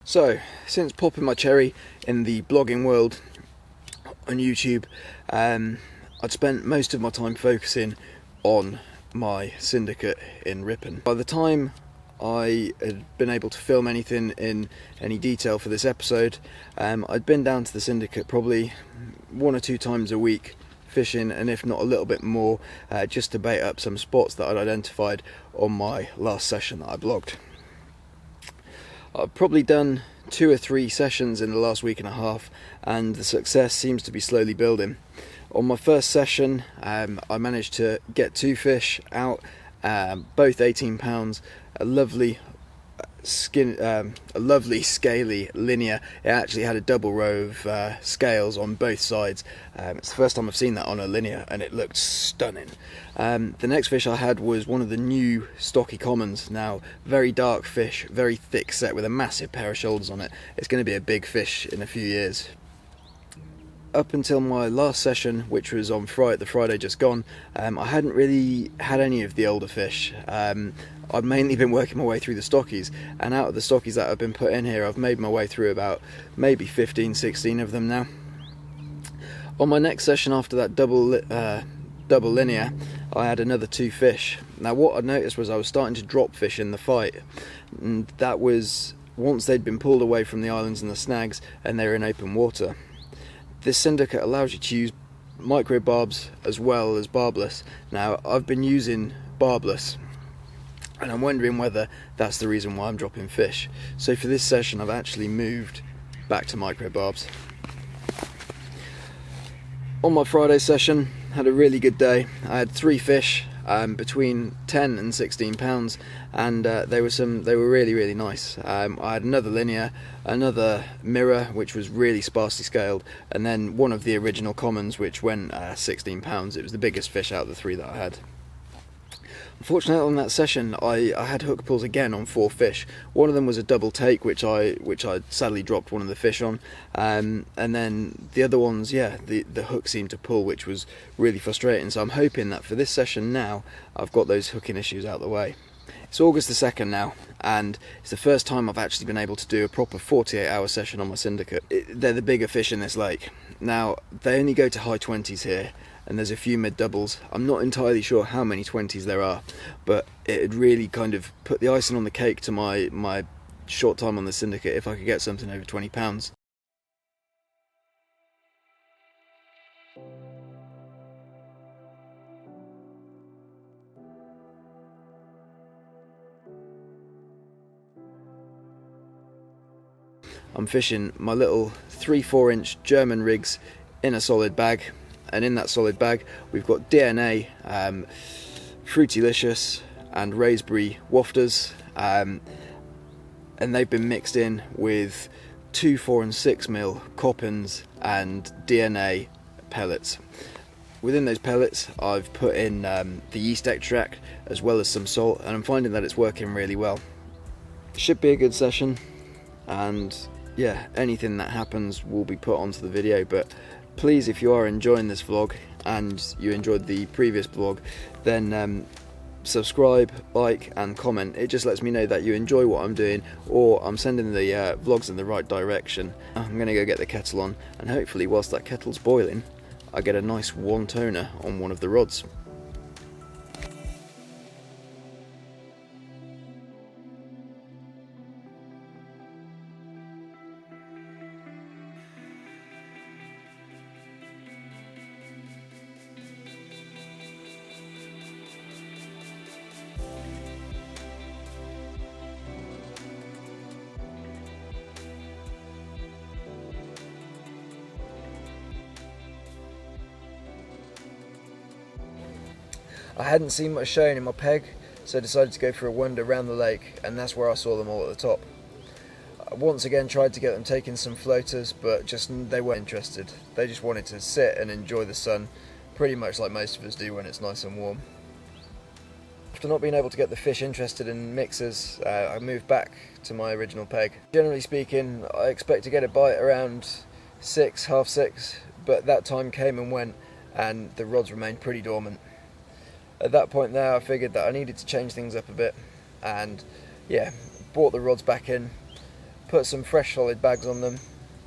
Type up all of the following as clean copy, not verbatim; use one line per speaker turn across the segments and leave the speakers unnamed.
So, since popping my cherry in the blogging world on YouTube, I'd spent most of my time focusing on my Syndicate in Ripon. By the time I had been able to film anything in any detail for this episode, I'd been down to the Syndicate probably 1 or 2 times a week fishing, and if not a little bit more, just to bait up some spots that I'd identified on my last session that I blogged. I've probably done 2 or 3 sessions in the last week and a half, and the success seems to be slowly building. On my first session, I managed to get 2 fish out, both 18 pounds, a lovely scaly linear. It actually had a double row of scales on both sides. It's the first time I've seen that on a linear, and it looked stunning. The next fish I had was one of the new stocky commons. Now, very dark fish, very thick set with a massive pair of shoulders on it. It's going to be a big fish in a few years. Up until my last session, which was on the Friday just gone, I hadn't really had any of the older fish. I'd mainly been working my way through the stockies, and out of the stockies that have been put in here, I've made my way through about maybe 15, 16 of them now. On my next session after that double linear, I had another 2 fish. Now what I noticed was I was starting to drop fish in the fight, and that was once they'd been pulled away from the islands and the snags and they were in open water. This Syndicate allows you to use micro barbs as well as barbless. Now I've been using barbless, and I'm wondering whether that's the reason why I'm dropping fish. So for this session I've actually moved back to micro barbs. On my Friday session, had a really good day. I had 3 fish, between 10 and 16 pounds, and they were really nice. I had another linear, another mirror which was really sparsely scaled, and then one of the original commons which went 16 pounds. It was the biggest fish out of the 3 that I had. Unfortunately, on that session I had hook pulls again on 4 fish. One of them was a double take, which I sadly dropped one of the fish on, and then the other ones, the hook seemed to pull, which was really frustrating. So I'm hoping that for this session now I've got those hooking issues out of the way. It's August the 2nd now, and it's the first time I've actually been able to do a proper 48-hour session on my Syndicate. They're the bigger fish in this lake. Now, they only go to high 20s here, and there's a few mid-doubles. I'm not entirely sure how many 20s there are, but it really kind of put the icing on the cake to my short time on the Syndicate if I could get something over 20 pounds. I'm fishing my little 3-4 inch German rigs in a solid bag, and in that solid bag we've got DNA, Fruitylicious and Raspberry wafters, and they've been mixed in with 2, 4 and 6 mil coppins and DNA pellets. Within those pellets I've put in the yeast extract as well as some salt, and I'm finding that it's working really well. Should be a good session, and yeah, anything that happens will be put onto the video. But please, if you are enjoying this vlog and you enjoyed the previous vlog, then subscribe, like and comment. It just lets me know that you enjoy what I'm doing, or I'm sending the vlogs in the right direction. I'm going to go get the kettle on, and hopefully whilst that kettle's boiling I get a nice 1 toner on one of the rods. I hadn't seen much showing in my peg, so I decided to go for a wander around the lake, and that's where I saw them all at the top. I once again tried to get them taking some floaters, but they weren't interested. They just wanted to sit and enjoy the sun, pretty much like most of us do when it's nice and warm. After not being able to get the fish interested in mixers, I moved back to my original peg. Generally speaking, I expect to get a bite around 6, half 6, but that time came and went, and the rods remained pretty dormant. At that point there, I figured that I needed to change things up a bit, and yeah, brought the rods back in, put some fresh solid bags on them,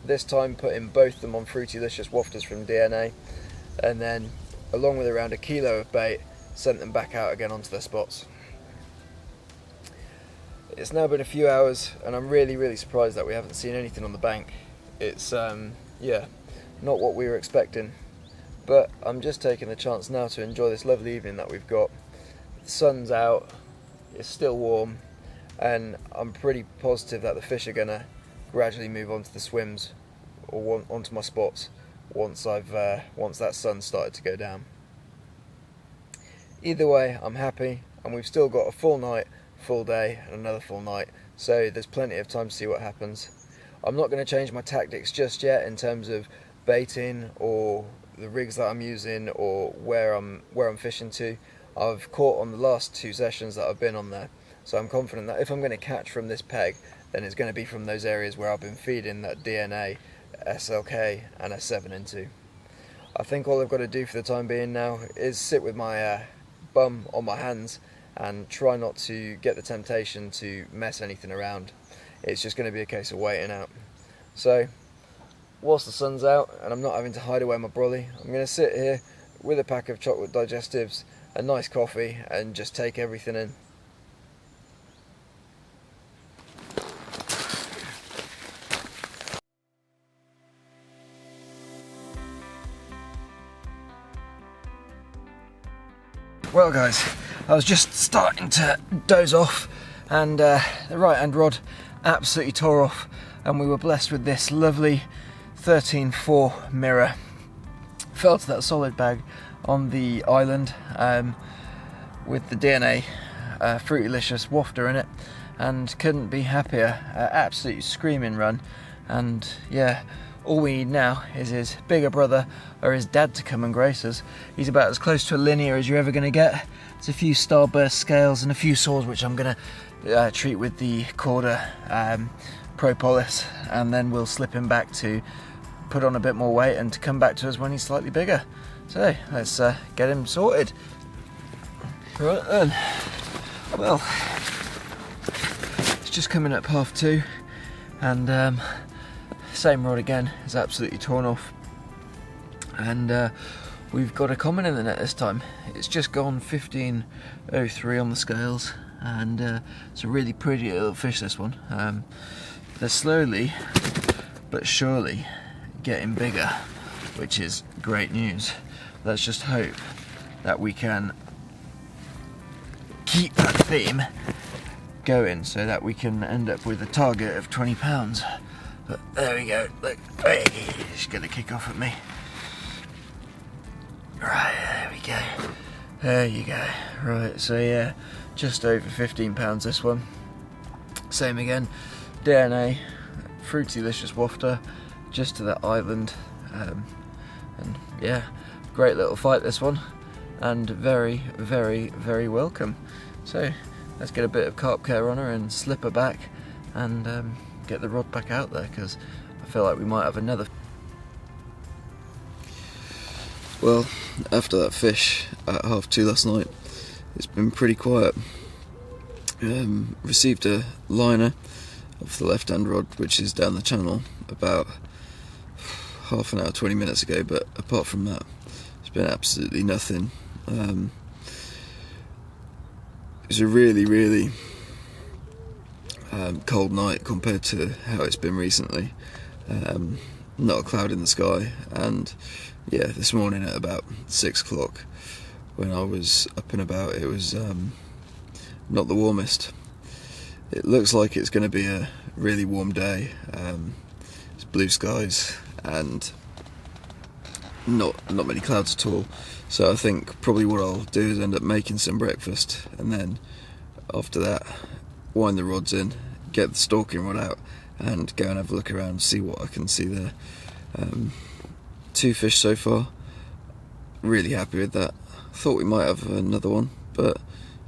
this time putting both them on Fruity Licious wafters from DNA, and then along with around 1 kilo of bait, sent them back out again onto their spots. It's now been a few hours and I'm really surprised that we haven't seen anything on the bank. It's yeah, not what we were expecting, but I'm just taking the chance now to enjoy this lovely evening that we've got. The sun's out, it's still warm, and I'm pretty positive that the fish are gonna gradually move onto the swims or onto my spots once that sun started to go down. Either way, I'm happy, and we've still got a full night, full day, and another full night, so there's plenty of time to see what happens. I'm not going to change my tactics just yet in terms of baiting or the rigs that I'm using or where I'm fishing to. I've caught on the last 2 sessions that I've been on there, so I'm confident that if I'm going to catch from this peg, then it's going to be from those areas where I've been feeding that DNA, SLK and S7 into. I think all I've got to do for the time being now is sit with my bum on my hands and try not to get the temptation to mess anything around. It's just going to be a case of waiting out. So whilst the sun's out and I'm not having to hide away my brolly, I'm going to sit here with a pack of chocolate digestives, a nice coffee, and just take everything in. Well guys, I was just starting to doze off and the right hand rod absolutely tore off, and we were blessed with this lovely 13.4 mirror. Fell to that solid bag on the island with the DNA Fruity Licious wafter in it, and couldn't be happier. Absolutely screaming run, and yeah, all we need now is his bigger brother or his dad to come and grace us. He's about as close to a linear as you're ever going to get. There's a few starburst scales and a few saws which I'm going to treat with the Corda Propolis, and then we'll slip him back to put on a bit more weight and to come back to us when he's slightly bigger. So let's get him sorted. Right then, well, it's just coming up 2:30 and same rod again is absolutely torn off, and we've got a common in the net this time. It's just gone 15.03 on the scales, and it's a really pretty little fish, this one. They're slowly but surely getting bigger, which is great news. Let's just hope that we can keep that theme going so that we can end up with a target of 20 pounds. But there we go, look, hey, he's gonna kick off at me. Right, there we go. There you go. Right, so yeah, just over 15 pounds this one. Same again, DNA, Fruity Licious wafter, just to that island. And yeah, great little fight this one, and very welcome. So let's get a bit of carp care on her and slip her back and get the rod back out there, because I feel like we might have another. Well, after that fish at 2:30 last night, it's been pretty quiet. Received a liner off the left hand rod, which is down the channel, about half an hour, 20 minutes ago, but apart from that, it's been absolutely nothing. It was a really cold night compared to how it's been recently. Not a cloud in the sky, and yeah, this morning at about 6 o'clock when I was up and about, it was not the warmest. It looks like it's going to be a really warm day. It's blue skies and not many clouds at all, so I think probably what I'll do is end up making some breakfast, and then after that wind the rods in, get the stalking rod out, and go and have a look around, see what I can see there. 2 fish so far, really happy with that. Thought we might have another one, but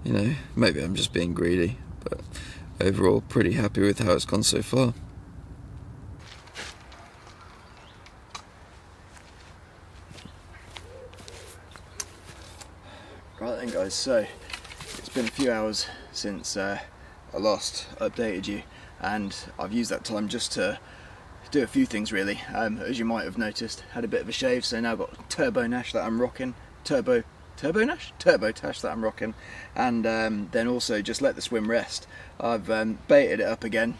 you know, maybe I'm just being greedy, but overall pretty happy with how it's gone so far. Right then guys, so it's been a few hours since I last updated you, and I've used that time just to do a few things really. As you might have noticed, had a bit of a shave, so now I've got turbo Nash that I'm rocking, turbo Tash that I'm rocking, and then also just let the swim rest. I've baited it up again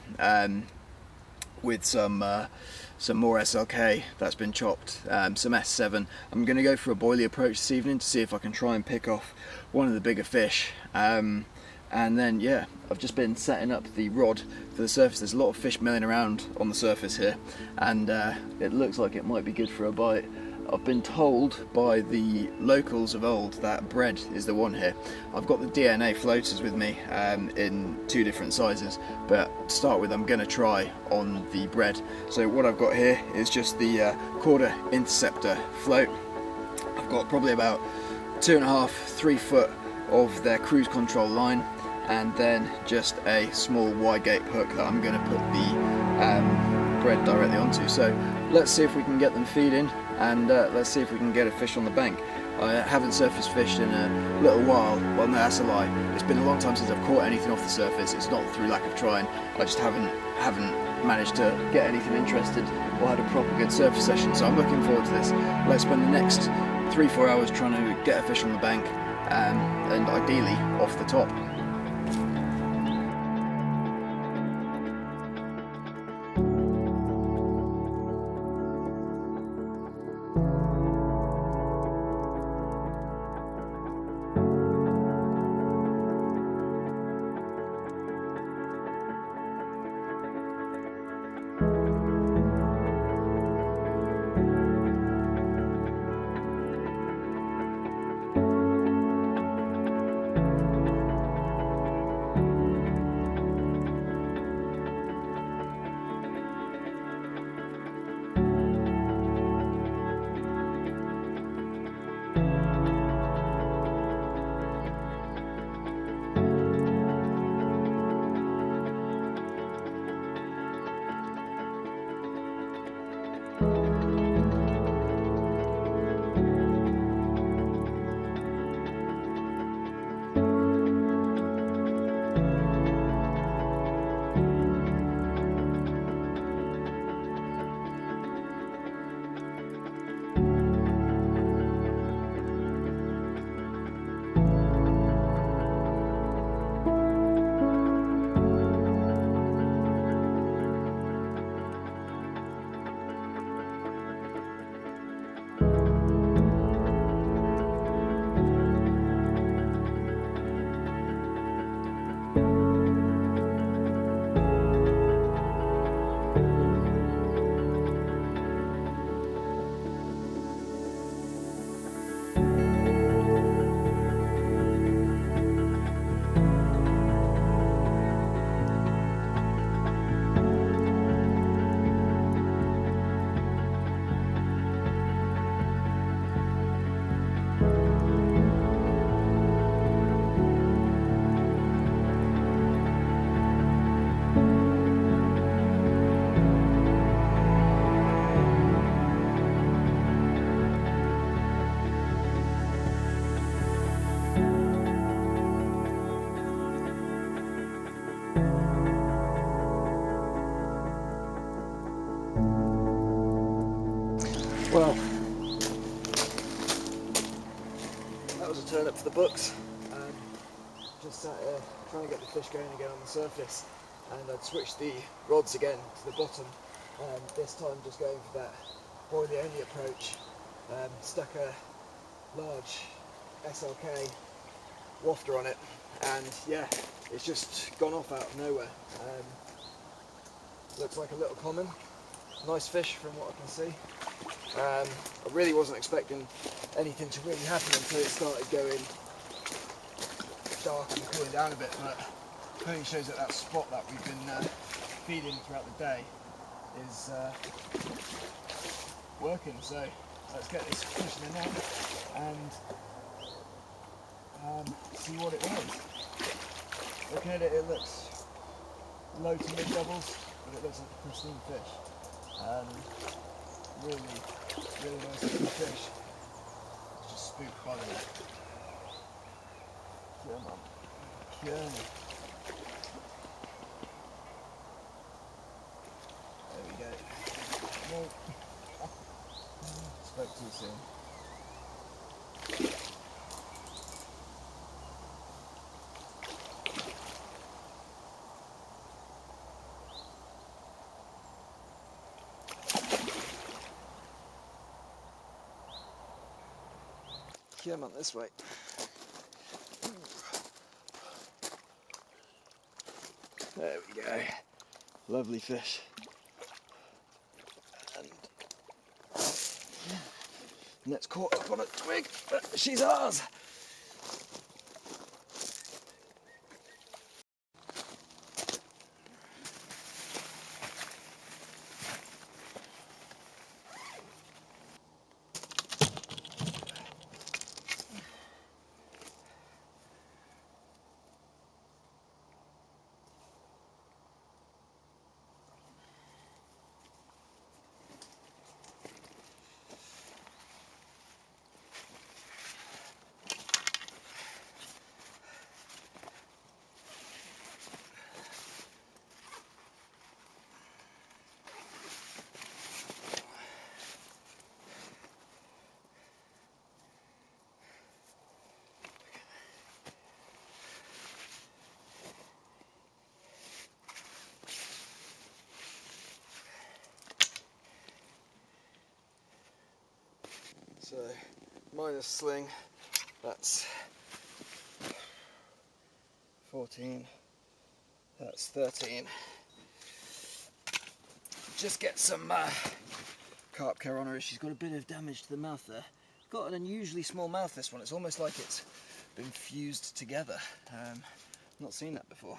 with some more SLK that's been chopped, some S7. I'm going to go for a boilie approach this evening to see if I can try and pick off one of the bigger fish. And then yeah, I've just been setting up the rod for the surface. There's a lot of fish milling around on the surface here, and it looks like it might be good for a bite. I've been told by the locals of old that bread is the one here. I've got the DNA floaters with me in 2 different sizes, but to start with I'm going to try on the bread. So what I've got here is just the quarter interceptor float. I've got probably about 2.5–3 foot of their cruise control line, and then just a small wide gate hook that I'm going to put the bread directly onto. So let's see if we can get them feeding, and let's see if we can get a fish on the bank. I haven't surface fished in a little while. Well, no, that's a lie. It's been a long time since I've caught anything off the surface. It's not through lack of trying. I just haven't managed to get anything interested or had a proper good surface session. So I'm looking forward to this. Let's spend the next 3–4 hours trying to get a fish on the bank, and ideally off the top. Well, that was a turn up for the books. Just sat here trying to get the fish going again on the surface, and I'd switched the rods again to the bottom, and this time just going for that boilie only approach. Stuck a large SLK wafter on it, and yeah, it's just gone off out of nowhere. Looks like a little common. Nice fish from what I can see. I really wasn't expecting anything to really happen until it started going dark and cooling down a bit, but it clearly shows that that spot that we've been feeding throughout the day is working. So let's get this fish in there and see what it was. Looking at it, it looks low to mid doubles, but it looks like a pristine fish. Really nice looking fish. It's just spooked by the net. Come on. Okay. spoke too soon. Come on, this way. There we go. Lovely fish. And net's caught up on a twig, but she's ours. So, minus sling, that's 14, that's 13. Just get some carp care on her. She's got a bit of damage to the mouth there. Got an unusually small mouth, this one. It's almost like it's been fused together. Not seen that before.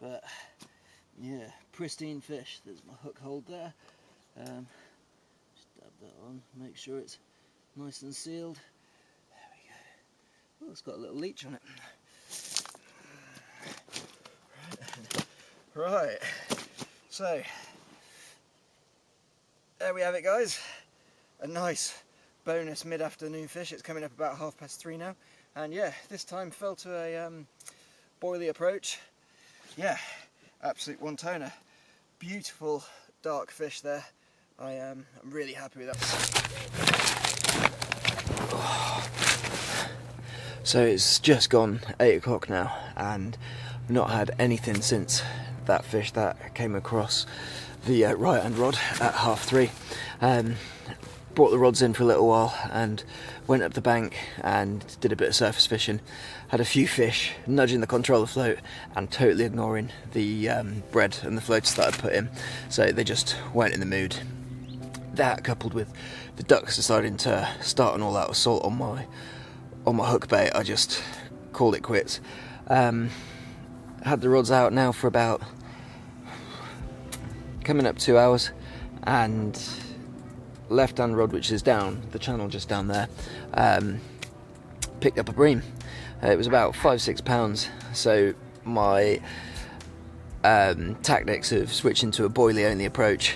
But yeah, pristine fish. There's my hook hold there. Just dab that on, make sure it's nice and sealed. There we go. Oh, it's got a little leech on it. Right. So, there we have it, guys. A nice bonus mid-afternoon fish. It's coming up about 3:30 now. And yeah, this time fell to a boilie approach. Yeah, absolute one-toner. Beautiful dark fish there. I'm really happy with that. So it's just gone 8 o'clock now, and I've not had anything since that fish that came across the right hand rod at 3:30. Brought the rods in for a little while and went up the bank and did a bit of surface fishing. Had a few fish nudging the controller float and totally ignoring the bread and the floaters that I'd put in, so they just weren't in the mood. That, coupled with the ducks deciding to start an all-out assault on my hook bait, I just called it quits. Had the rods out now for about coming up 2 hours, and left hand rod, which is down the channel just down there, picked up a bream. It was about 5-6 pounds, so my tactics of switching to a boilie only approach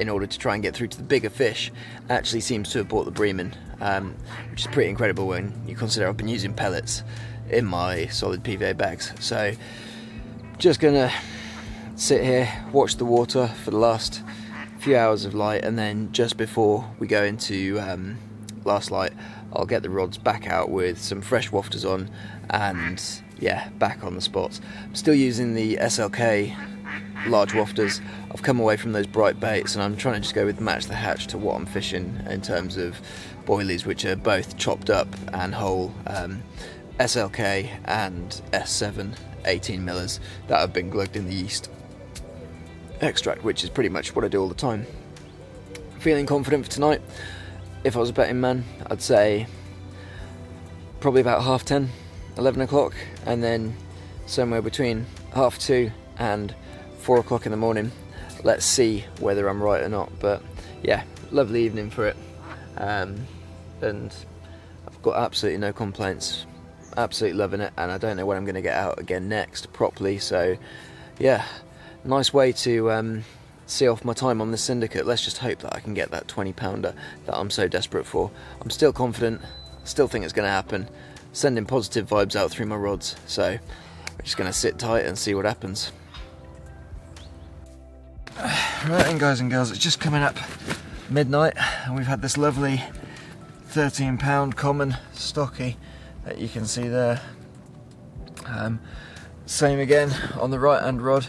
in order to try and get through to the bigger fish actually seems to have brought the bream in, which is pretty incredible when you consider I've been using pellets in my solid PVA bags. So just gonna sit here, watch the water for the last few hours of light, and then just before we go into last light, I'll get the rods back out with some fresh wafters on, and yeah, back on the spots. I'm still using the SLK large wafters. I've come away from those bright baits, and I'm trying to just go with match the hatch to what I'm fishing in terms of boilies, which are both chopped up and whole, SLK and S7 18 millers that have been glugged in the yeast extract, which is pretty much what I do all the time. Feeling confident for tonight. If I was a betting man, I'd say probably about 10:30, 11 o'clock, and then somewhere between 2:30 and 4 o'clock in the morning. Let's see whether I'm right or not. But yeah, lovely evening for it, and I've got absolutely no complaints. Absolutely loving it, and I don't know when I'm going to get out again next properly. So yeah, nice way to see off my time on the Syndicate. Let's just hope that I can get that 20-pounder that I'm so desperate for. I'm still confident, still think it's going to happen, sending positive vibes out through my rods, so we're just going to sit tight and see what happens. Right then, guys and girls, it's just coming up midnight, and we've had this lovely 13-pound common stocky that you can see there. Same again on the right hand rod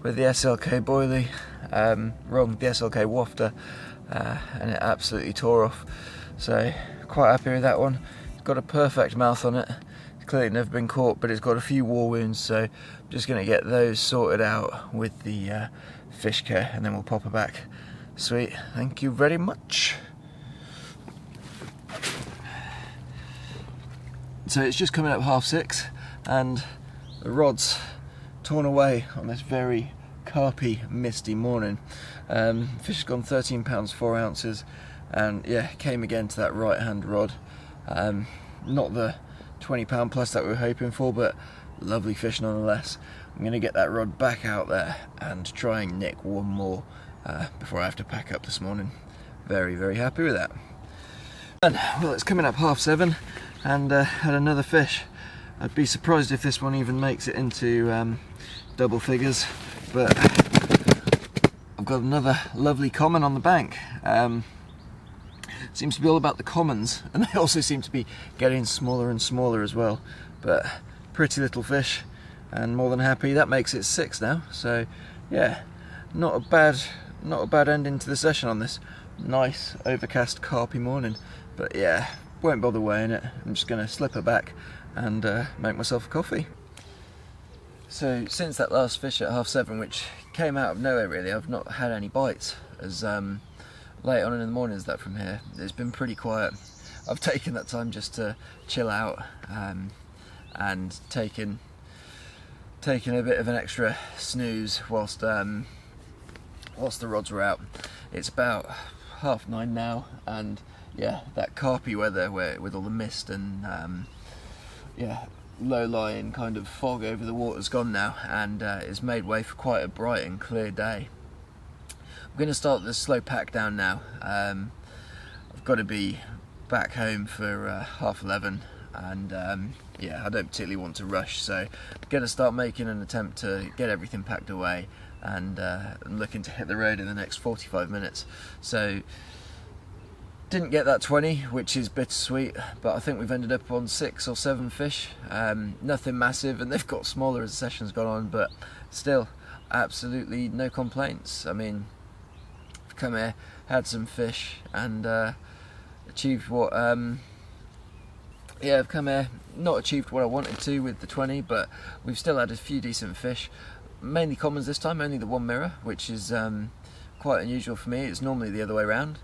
with the SLK boilie, the SLK wafter, and it absolutely tore off. So quite happy with that one. It's got a perfect mouth on it. It's clearly never been caught, but it's got a few war wounds, so I'm just going to get those sorted out with the fish care, and then we'll pop her back. Sweet, thank you very much. So it's just coming up 6:30, and the rod's torn away on this very carpy, misty morning. Fish has gone 13 pounds 4 ounces, and yeah, came again to that right hand rod. Not the 20 pound plus that we were hoping for, but lovely fish nonetheless. I'm going to get that rod back out there and try and nick one more before I have to pack up this morning. Very, very happy with that. And, well, it's coming up 7:30, and had another fish. I'd be surprised if this one even makes it into double figures, but I've got another lovely common on the bank. Seems to be all about the commons, and they also seem to be getting smaller and smaller as well, but pretty little fish, and more than happy. That makes it 6 now, so yeah, not a bad ending to the session on this nice overcast carpy morning. But yeah, won't bother weighing it. I'm just going to slip her back and make myself a coffee. So since that last fish at 7:30, which came out of nowhere really, I've not had any bites as late on in the morning as that from here. It's been pretty quiet. I've taken that time just to chill out and taken a bit of an extra snooze whilst the rods were out. It's about 9:30 now, and yeah, that carpy weather with all the mist and yeah, low-lying kind of fog over the water's gone now, and it's made way for quite a bright and clear day. I'm going to start the slow pack down now. I've got to be back home for 11:30, and yeah, I don't particularly want to rush, so I'm going to start making an attempt to get everything packed away, and I'm looking to hit the road in the next 45 minutes. So didn't get that 20, which is bittersweet, but I think we've ended up on 6 or 7 fish. Nothing massive, and they've got smaller as the session's gone on, but still absolutely no complaints. I mean, I've come here, had some fish, and achieved what yeah, I've come here, not achieved what I wanted to with the 20, but we've still had a few decent fish, mainly commons this time, only the one mirror, which is quite unusual for me. It's normally the other way around,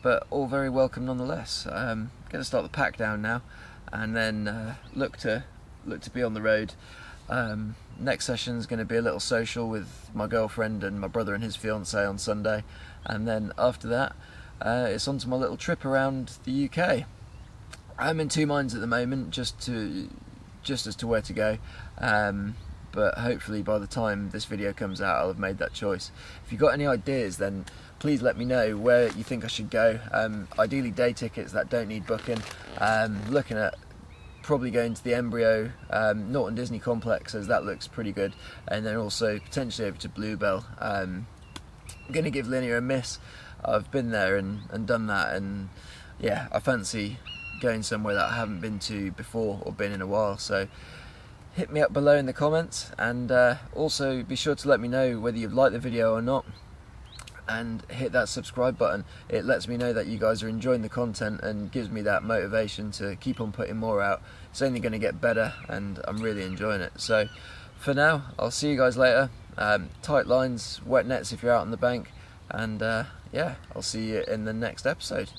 but all very welcome nonetheless. Going to start the pack down now, and then look to be on the road. Next session is going to be a little social with my girlfriend and my brother and his fiance on Sunday, and then after that it's on to my little trip around the UK. I'm in two minds at the moment, just as to where to go, but hopefully by the time this video comes out I'll have made that choice. If you've got any ideas, then please let me know where you think I should go. Ideally day tickets that don't need booking. Looking at probably going to the Embryo Norton Disney Complex, as that looks pretty good, and then also potentially over to Bluebell. I'm going to give Linear a miss. I've been there and done that, and yeah, I fancy going somewhere that I haven't been to before or been in a while. So hit me up below in the comments, and also be sure to let me know whether you've liked the video or not, and hit that subscribe button. It lets me know that you guys are enjoying the content and gives me that motivation to keep on putting more out. It's only going to get better, and I'm really enjoying it. So for now, I'll see you guys later. Tight lines, wet nets if you're out on the bank, and yeah, I'll see you in the next episode.